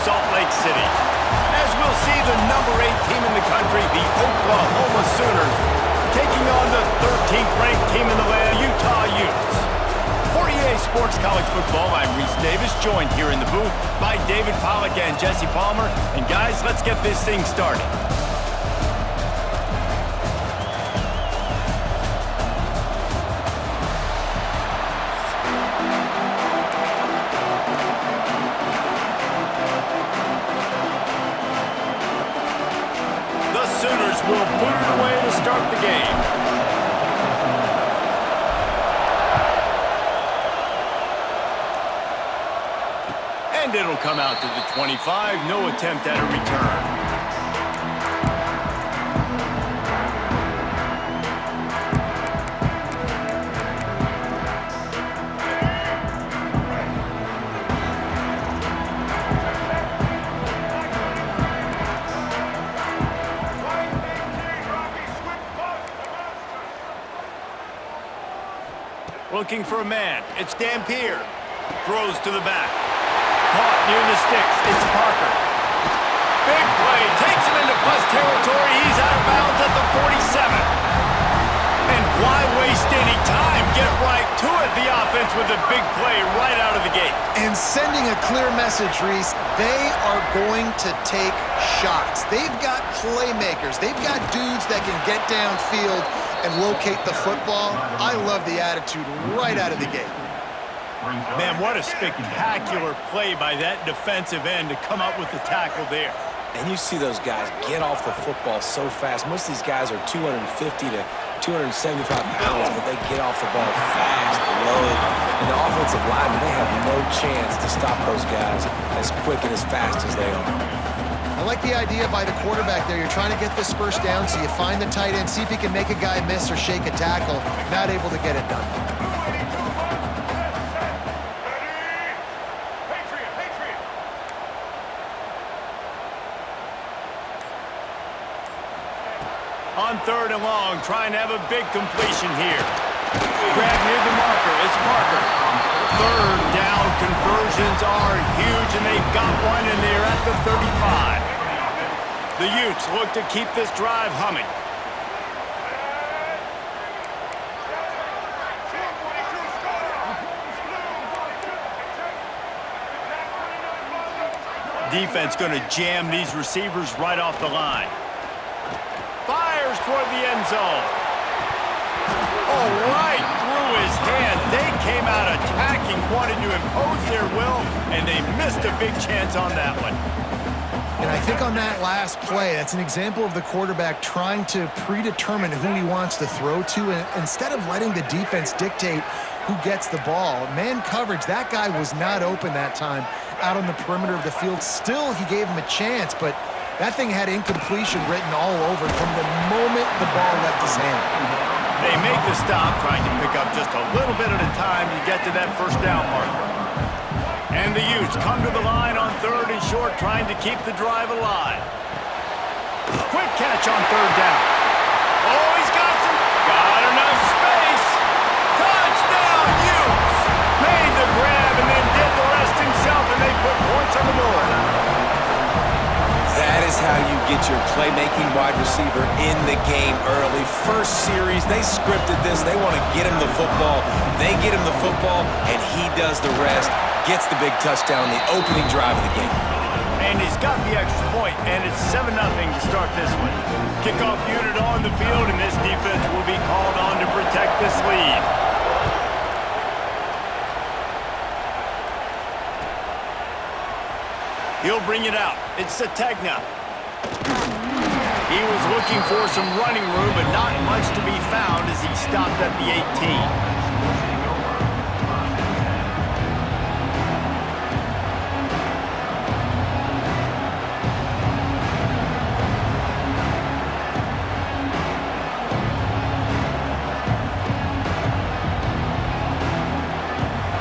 Salt Lake City. As we'll see the number 8 team in the country, the Oklahoma Sooners, taking on the 13th ranked team in the land, Utah Utes. For EA Sports College Football, I'm Reese Davis, joined here in the booth by David Pollack and Jesse Palmer. And guys, let's get this thing started. Sooners will boot it away to start the game. And it'll come out to the 25. No attempt at a return. Looking for a man. It's Dampier. Throws to the back. Caught near the sticks. It's Parker. Big play. Takes him into plus territory. He's out of bounds at the 47. And why waste any time? Get right to it. The offense with a big play right out of the gate. And sending a clear message, Reese. They are going to take shots. They've got playmakers. They've got dudes that can get downfield and locate the football. I love the attitude right out of the gate. Man, what a spectacular play by that defensive end to come up with the tackle there. And you see those guys get off the football so fast. Most of these guys are 250 to 275 pounds, but they get off the ball fast, low. And the offensive linemen, they have no chance to stop those guys as quick and as fast as they are. I like the idea by the quarterback there. You're trying to get this first down, so you find the tight end, see if he can make a guy miss or shake a tackle. Not able to get it done. On 3rd and long, trying to have a big completion here. Grab near the marker. It's Parker. 3rd down conversions are huge, and they've got one, and they're at the 35. The Utes look to keep this drive humming. Defense going to jam these receivers right off the line. Fires toward the end zone. Oh, right through his hand. They came out attacking, wanted to impose their will, and they missed a big chance on that one. And I think on that last play, that's an example of the quarterback trying to predetermine who he wants to throw to, and instead of letting the defense dictate who gets the ball. Man coverage, that guy was not open that time out on the perimeter of the field. Still, he gave him a chance, but that thing had incompletion written all over it from the moment the ball left his hand. They make the stop, trying to pick up just a little bit at a time to get to that first down marker. And the Utes come to the line on 3rd and short, trying to keep the drive alive. Quick catch on 3rd down. Oh, he's got enough space. Touchdown, Utes! Made the grab and then did the rest himself, and they put points on the board. That is how you get your playmaking wide receiver in the game early. First series, they scripted this. They want to get him the football. They get him the football, and he does the rest. Gets the big touchdown, the opening drive of the game. And he's got the extra point, and it's 7-0 to start this one. Kickoff unit on the field, and this defense will be called on to protect this lead. He'll bring it out. It's Sategna. He was looking for some running room, but not much to be found as he stopped at the 18.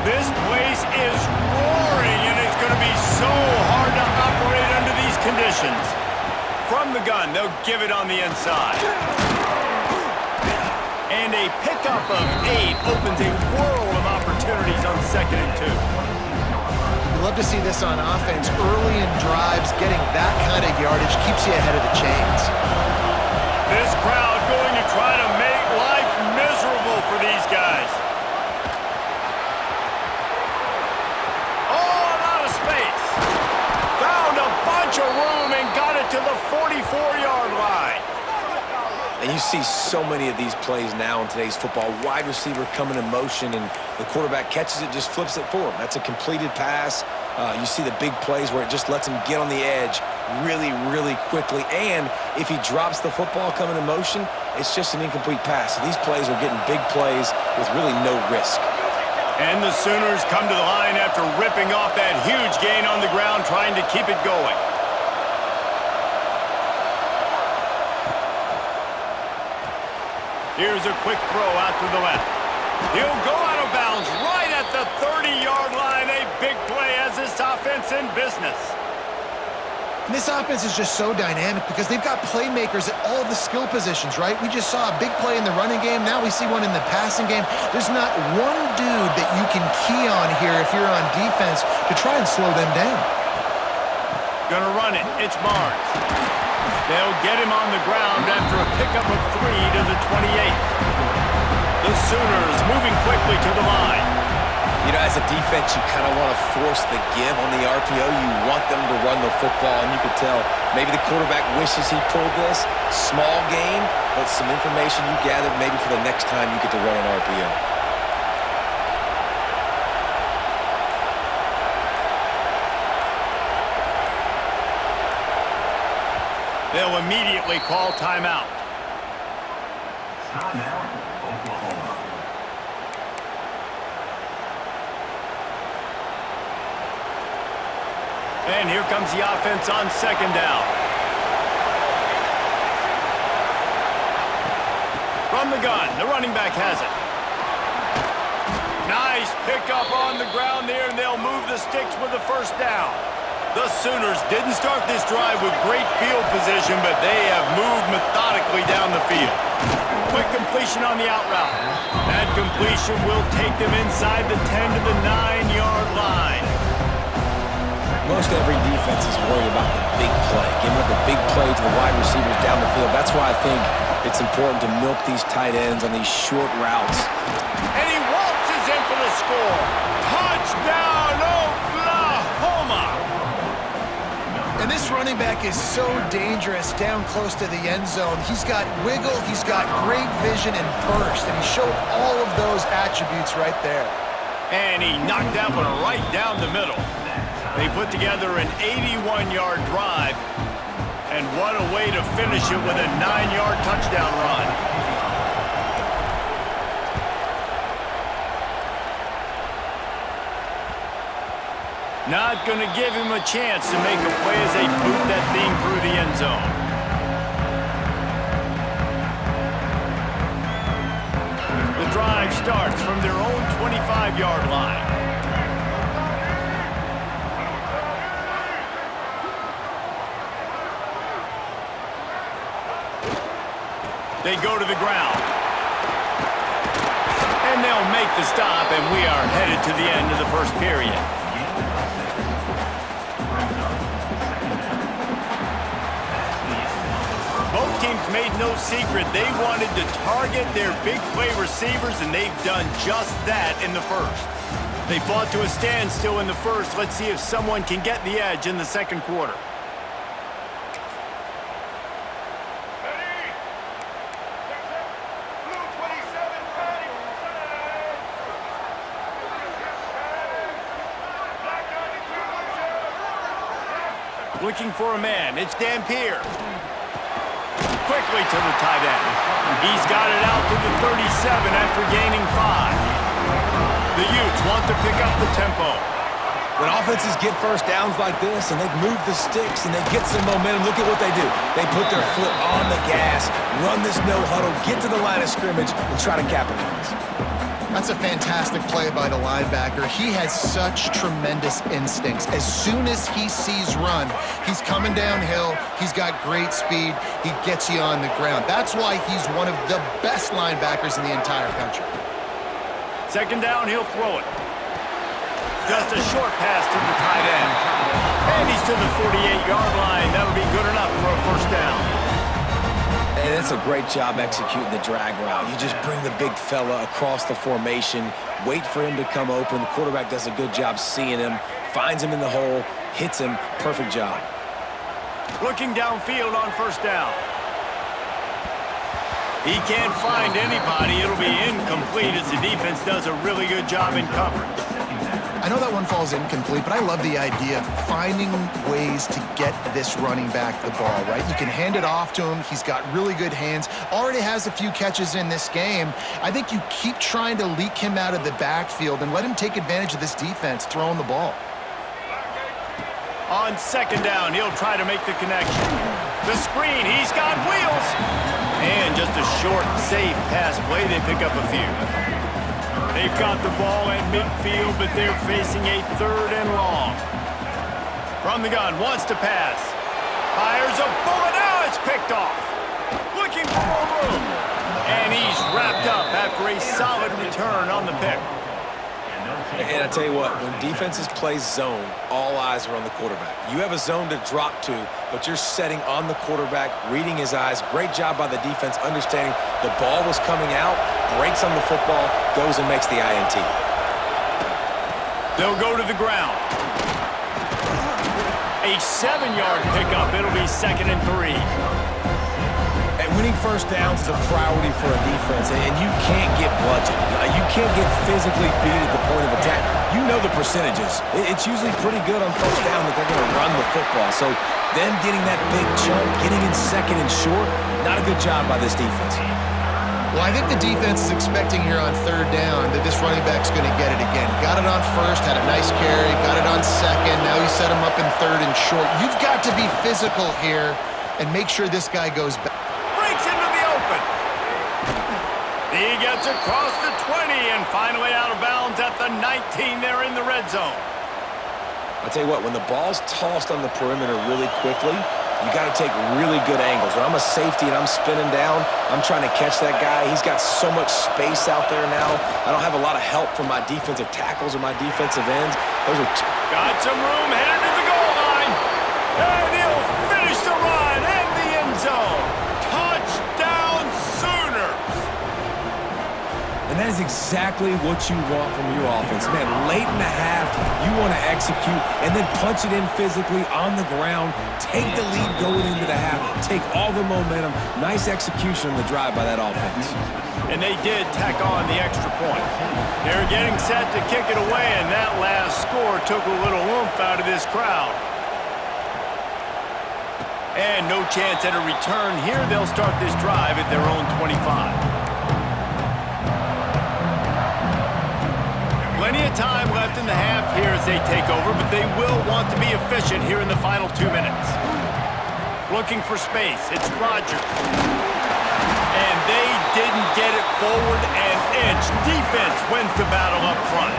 This place is roaring, and it's going to be so hard to operate under these conditions. From the gun, they'll give it on the inside. And a pickup of 8 opens a world of opportunities on 2nd and 2. You love to see this on offense. Early in drives, getting that kind of yardage keeps you ahead of the chains. This crowd going to try to make life miserable for these guys. Oh, a lot of space. Found a bunch of room and got it to the 44-yard line. And you see so many of these plays now in today's football. Wide receiver coming in motion, and the quarterback catches it, just flips it for him. That's a completed pass. You see the big plays where it just lets him get on the edge really, really quickly. And if he drops the football coming in motion, it's just an incomplete pass. So these plays are getting big plays with really no risk. And the Sooners come to the line after ripping off that huge gain on the ground, trying to keep it going. Here's a quick throw out to the left. He'll go out of bounds right at the 30-yard line. A big play as this offense in business. And this offense is just so dynamic because they've got playmakers at all of the skill positions, right? We just saw a big play in the running game. Now we see one in the passing game. There's not one dude that you can key on here if you're on defense to try and slow them down. Gonna run it. It's Barnes. They'll get him on the ground after a pickup of 3 to the 28. The Sooners moving quickly to the line. You know, as a defense, you kind of want to force the give on the RPO. You want them to run the football, and you could tell maybe the quarterback wishes he pulled this. Small gain, but some information you gathered maybe for the next time you get to run an RPO. They'll immediately call timeout. Timeout, Oklahoma. And here comes the offense on second down. From the gun, the running back has it. Nice pickup on the ground there, and they'll move the sticks with the first down. The Sooners didn't start this drive with great field position, but they have moved methodically down the field. Quick completion on the out route. That completion will take them inside the 10 to the 9-yard line. Most every defense is worried about the big play, giving up the big play to the wide receivers down the field. That's why I think it's important to milk these tight ends on these short routes. And he waltzes in for the score. Touchdown, Oklahoma! And this running back is so dangerous down close to the end zone. He's got wiggle, he's got great vision and burst, and he showed all of those attributes right there. And he knocked that one right down the middle. They put together an 81-yard drive, and what a way to finish it with a 9-yard touchdown run. Not going to give him a chance to make a play as they boot that thing through the end zone. The drive starts from their own 25-yard line. They go to the ground. And they'll make the stop, and we are headed to the end of the first period. Both teams made no secret they wanted to target their big play receivers, and they've done just that in the first. They fought to a standstill in the first. Let's see if someone can get the edge in the second quarter. Looking for a man. It's Dampier. Quickly to the tight end. He's got it out to the 37 after gaining 5. The Utes want to pick up the tempo. When offenses get first downs like this and they move the sticks and they get some momentum, look at what they do. They put their foot on the gas, run this no huddle, get to the line of scrimmage, and try to capitalize. That's a fantastic play by the linebacker. He has such tremendous instincts. As soon as he sees run, he's coming downhill. He's got great speed. He gets you on the ground. That's why he's one of the best linebackers in the entire country. Second down, he'll throw it. Just a short pass to the tight end. And he's to the 48-yard line. That'll be good enough for a first down. And it's a great job executing the drag route. You just bring the big fella across the formation, wait for him to come open. The quarterback does a good job seeing him, finds him in the hole, hits him. Perfect job. Looking downfield on first down. He can't find anybody. It'll be incomplete as the defense does a really good job in coverage. I know that one falls incomplete, but I love the idea of finding ways to get this running back the ball, right? You can hand it off to him. He's got really good hands. Already has a few catches in this game. I think you keep trying to leak him out of the backfield and let him take advantage of this defense throwing the ball. On second down, he'll try to make the connection. The screen, he's got wheels. And just a short, safe pass play. They pick up a few. They've got the ball at midfield, but they're facing a third and long. From the gun, wants to pass. Fires a bullet. Now it's picked off. Looking for more room. And he's wrapped up after a solid return on the pick. And I tell you what, when defenses play zone, all eyes are on the quarterback. You have a zone to drop to, but you're setting on the quarterback, reading his eyes. Great job by the defense, understanding the ball was coming out, breaks on the football, goes and makes the INT. They'll go to the ground. A 7-yard pickup. It'll be 2nd and 3. Winning first downs is a priority for a defense, and you can't get bludgeoned. You can't get physically beat at the point of attack. You know the percentages. It's usually pretty good on first down that they're going to run the football. So them getting that big chunk, getting in second and short, not a good job by this defense. Well, I think the defense is expecting here on third down that this running back's going to get it again. Got it on first, had a nice carry, got it on second. Now you set him up in third and short. You've got to be physical here and make sure this guy goes back. Into the open. He gets across the 20 and finally out of bounds at the 19 there in the red zone. I'll tell you what, when the ball's tossed on the perimeter really quickly, you got to take really good angles. When I'm a safety and I'm spinning down, I'm trying to catch that guy. He's got so much space out there now. I don't have a lot of help from my defensive tackles or my defensive ends. Those are got some room headed to the goal line. And he'll finish the run in the end zone. Touchdown Sooners! And that is exactly what you want from your offense. Man, late in the half, you want to execute and then punch it in physically on the ground, take the lead going into the half, take all the momentum. Nice execution on the drive by that offense. And they did tack on the extra point. They're getting set to kick it away, and that last score took a little oomph out of this crowd. And no chance at a return here. They'll start this drive at their own 25. Plenty of time left in the half here as they take over, but they will want to be efficient here in the final 2 minutes. Looking for space. It's Rodgers. And they didn't get it forward an inch. Defense wins the battle up front.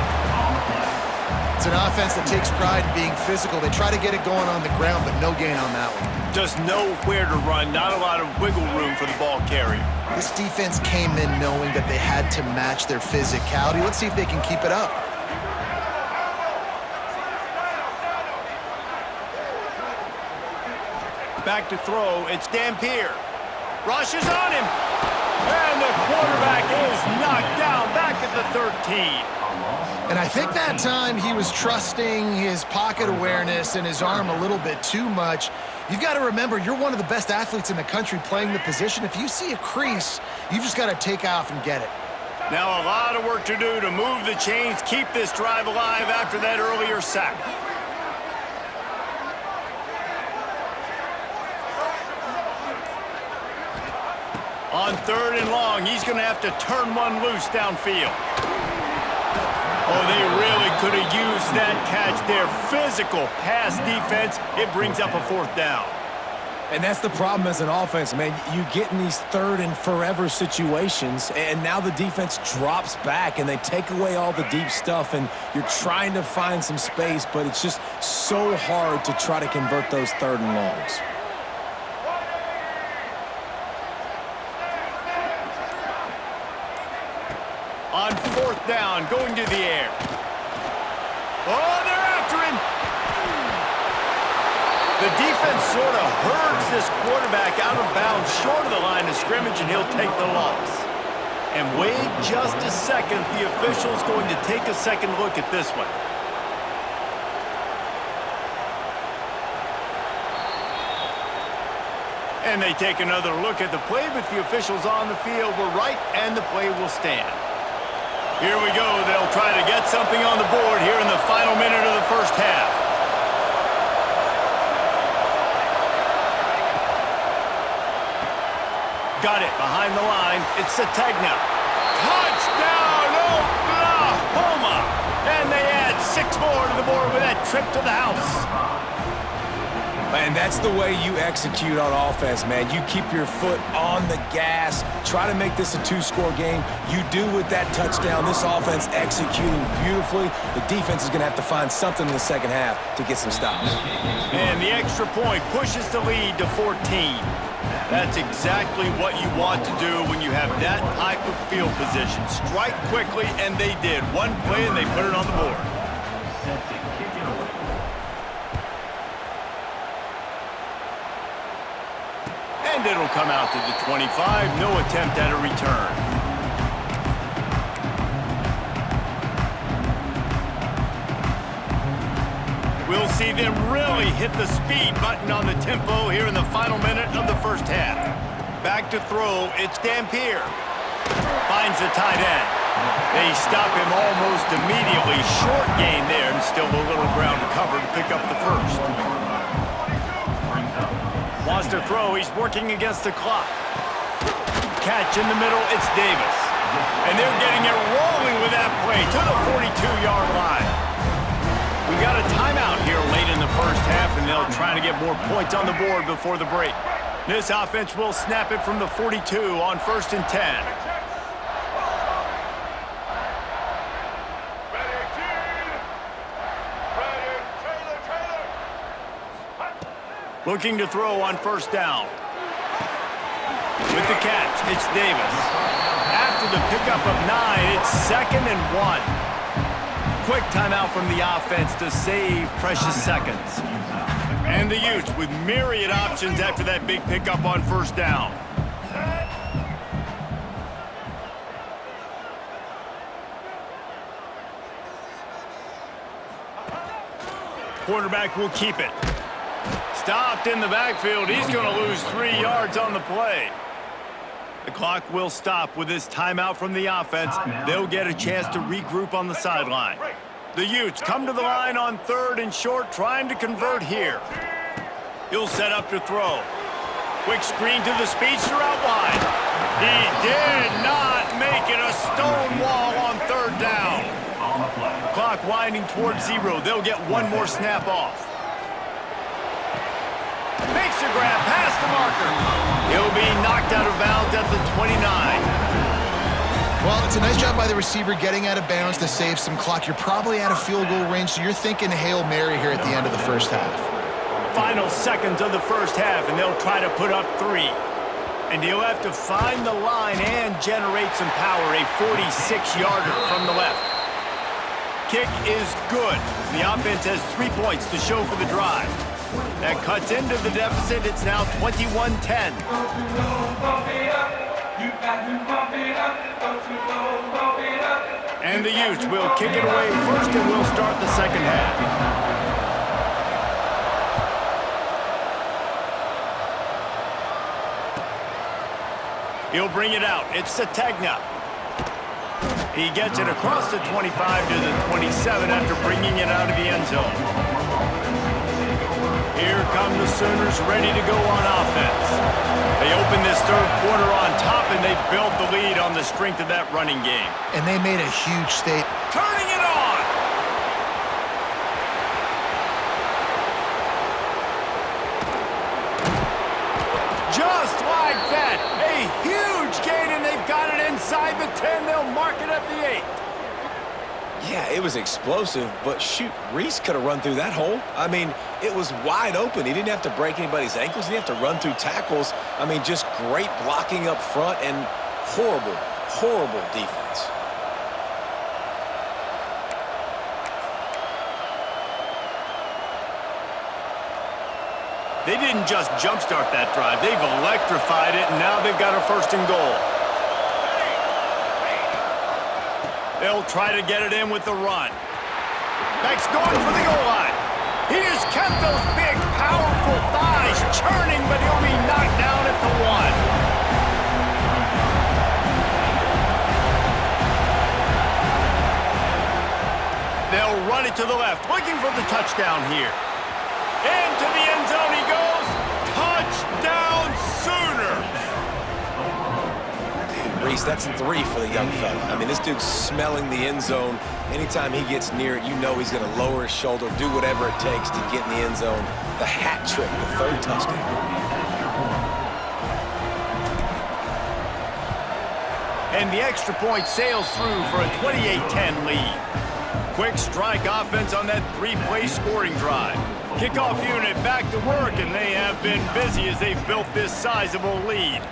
It's an offense that takes pride in being physical. They try to get it going on the ground, but no gain on that one. Just nowhere to run, not a lot of wiggle room for the ball carrier. This defense came in knowing that they had to match their physicality. Let's see if they can keep it up. Back to throw, it's Dampier. Rushes on him. And the quarterback is knocked down back at the 13. And I think that time he was trusting his pocket awareness and his arm a little bit too much. You've got to remember, you're one of the best athletes in the country playing the position. If you see a crease, you've just got to take off and get it. Now a lot of work to do to move the chains, keep this drive alive after that earlier sack. On third and long, he's going to have to turn one loose downfield. Oh, they really could have used that catch there. Physical pass defense. It brings up a 4th down. And that's the problem as an offense, man. You get in these third and forever situations, and now the defense drops back, and they take away all the deep stuff, and you're trying to find some space, but it's just so hard to try to convert those third and longs. On 4th down, going to the air. Oh, they're after him. The defense sort of herds this quarterback out of bounds short of the line of scrimmage, and he'll take the loss. And wait just a second. The official's going to take a second look at this one. And they take another look at the play, but the officials on the field were right, and the play will stand. Here we go. They'll try to get something on the board here in the final minute of the first half. Got it behind the line. It's Sategna. Touchdown, Oklahoma! And they add 6 more to the board with that trip to the house. Man, that's the way you execute on offense, man. You keep your foot on the gas. Try to make this a 2-score game. You do with that touchdown. This offense executing beautifully. The defense is going to have to find something in the second half to get some stops. And the extra point pushes the lead to 14. That's exactly what you want to do when you have that type of field position. Strike quickly, and they did. One play, and they put it on the board. And it'll come out to the 25. No attempt at a return. We'll see them really hit the speed button on the tempo here in the final minute of the first half. Back to throw, it's Dampier. Finds the tight end. They stop him almost immediately. Short gain there, and still a little ground to cover to pick up the first. Wants to throw, he's working against the clock. Catch in the middle, it's Davis. And they're getting it rolling with that play to the 42-yard line. We got a timeout here late in the first half, and they'll try to get more points on the board before the break. This offense will snap it from the 42 on 1st and 10. Looking to throw on 1st down. With the catch, it's Davis. After the pickup of 9, it's 2nd and 1. Quick timeout from the offense to save precious seconds. And the Utes with myriad options after that big pickup on 1st down. Quarterback will keep it. Stopped in the backfield. He's going to lose 3 yards on the play. The clock will stop with this timeout from the offense. They'll get a chance to regroup on the sideline. The Utes come to the line on 3rd and short, trying to convert here. He'll set up to throw. Quick screen to the speedster out wide. He did not make it. A stone wall on 3rd down. Clock winding towards 0. They'll get one more snap off. Makes a grab past the marker. He'll be knocked out of bounds at the 29. Well, it's a nice job by the receiver getting out of bounds to save some clock. You're probably out of field goal range, so you're thinking Hail Mary here at the end of the first half. Final seconds of the first half, and they'll try to put up 3. And he'll have to find the line and generate some power. A 46-yarder from the left. Kick is good. The offense has 3 points to show for the drive. That cuts into the deficit. It's now 21-10. And the Utes will kick it away first, and we'll start the second half. He'll bring it out. It's Sategna. He gets it across the 25 to the 27 after bringing it out of the end zone. Here come the Sooners ready to go on offense. They open this 3rd quarter on top, and they built the lead on the strength of that running game. And they made a huge statement. Turning it on! Just like that, a huge gain, and they've got it inside the 10. They'll mark it at the 8. Yeah, it was explosive, but shoot, Reese could have run through that hole. I mean, it was wide open. He didn't have to break anybody's ankles. He didn't have to run through tackles. I mean, just great blocking up front and horrible, horrible defense. They didn't just jumpstart that drive. They've electrified it, and now they've got a 1st and goal. They'll try to get it in with the run. Beck's going for the goal line. He has kept those big, powerful thighs churning, but he'll be knocked down at the 1. They'll run it to the left, looking for the touchdown here. Into the end zone he goes. Touchdown Sooner! Reese, that's 3 for the young fella. I mean, this dude's smelling the end zone. Anytime he gets near it, you know he's going to lower his shoulder, do whatever it takes to get in the end zone. The hat trick, the 3rd touchdown. And the extra point sails through for a 28-10 lead. Quick strike offense on that 3-play scoring drive. Kickoff unit back to work, and they have been busy as they've built this sizable lead.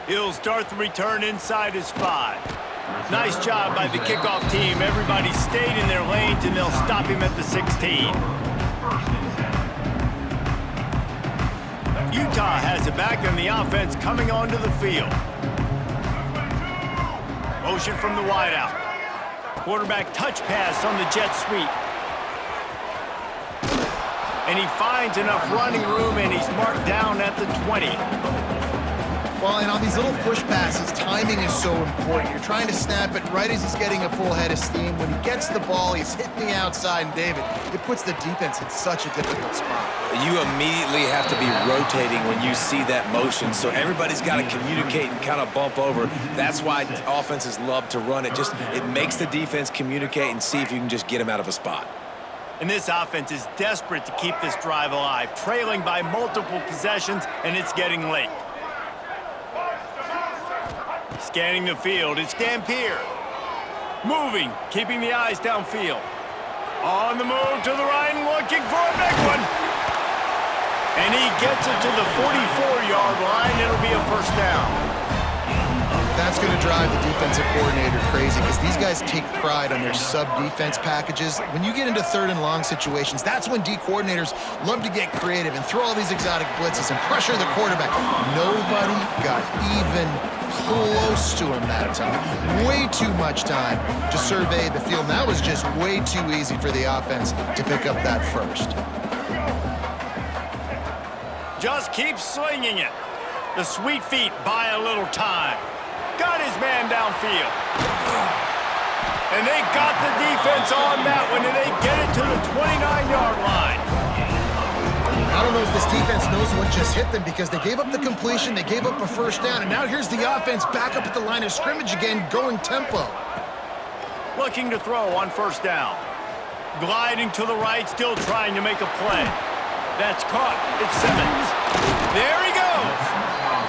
He'll start the return inside his 5. Nice job by the kickoff team. Everybody stayed in their lanes, and they'll stop him at the 16. Utah has it back, and the offense coming onto the field. Motion from the wideout. Quarterback touch pass on the jet sweep. And he finds enough running room, and he's marked down at the 20. Well, and on these little push passes, timing is so important. You're trying to snap it right as he's getting a full head of steam. When he gets the ball, he's hitting the outside, and David, it puts the defense in such a difficult spot. You immediately have to be rotating when you see that motion, so everybody's got to communicate and kind of bump over. That's why offenses love to run it. It makes the defense communicate and see if you can just get him out of a spot. And this offense is desperate to keep this drive alive, trailing by multiple possessions, and it's getting late. Scanning the field, it's Dampier. Moving, keeping the eyes downfield. On the move to the right, looking for a big one. And he gets it to the 44-yard line. It'll be a 1st down. That's going to drive the defensive coordinator crazy because these guys take pride on their sub-defense packages. When you get into 3rd and long situations, that's when D coordinators love to get creative and throw all these exotic blitzes and pressure the quarterback. Nobody got even close to him that time. Way too much time to survey the field. And that was just way too easy for the offense to pick up that 1st. Just keep slinging it. The sweet feet buy a little time. Got his man downfield. And they got the defense on that one, and they get it to the 29-yard line. I don't know if this defense knows what just hit them because they gave up the completion, they gave up a 1st down, and now here's the offense back up at the line of scrimmage again, going tempo. Looking to throw on 1st down. Gliding to the right, still trying to make a play. That's caught. It's Simmons. There he goes.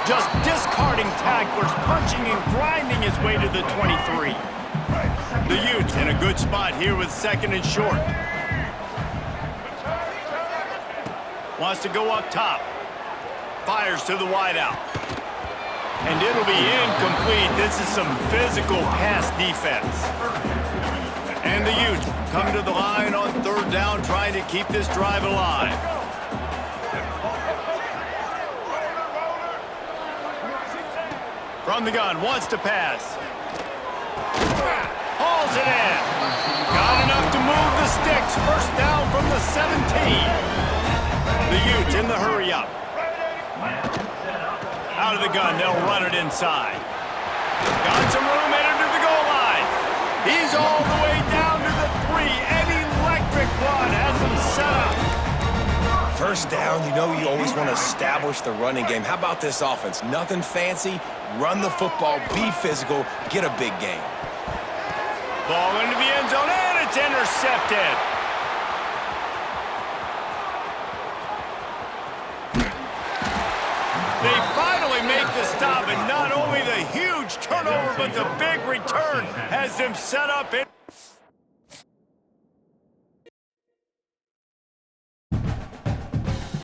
Just discarding tacklers, punching and grinding his way to the 23. The Utes in a good spot here with 2nd and short. Wants to go up top. Fires to the wideout. And it'll be incomplete. This is some physical pass defense. And the Utes come to the line on 3rd down, trying to keep this drive alive. From the gun, wants to pass. Hauls it in. Got enough to move the sticks. 1st down from the 17. The Utes in the hurry up. Out of the gun, they'll run it inside. Got some room, headed to the goal line. He's all the way down to the 3. An electric run has him set up. 1st down, you know you always want to establish the running game. How about this offense? Nothing fancy. Run the football, be physical, get a big game. Ball into the end zone, and it's intercepted. They finally make the stop, and not only the huge turnover, but the big return has them set up in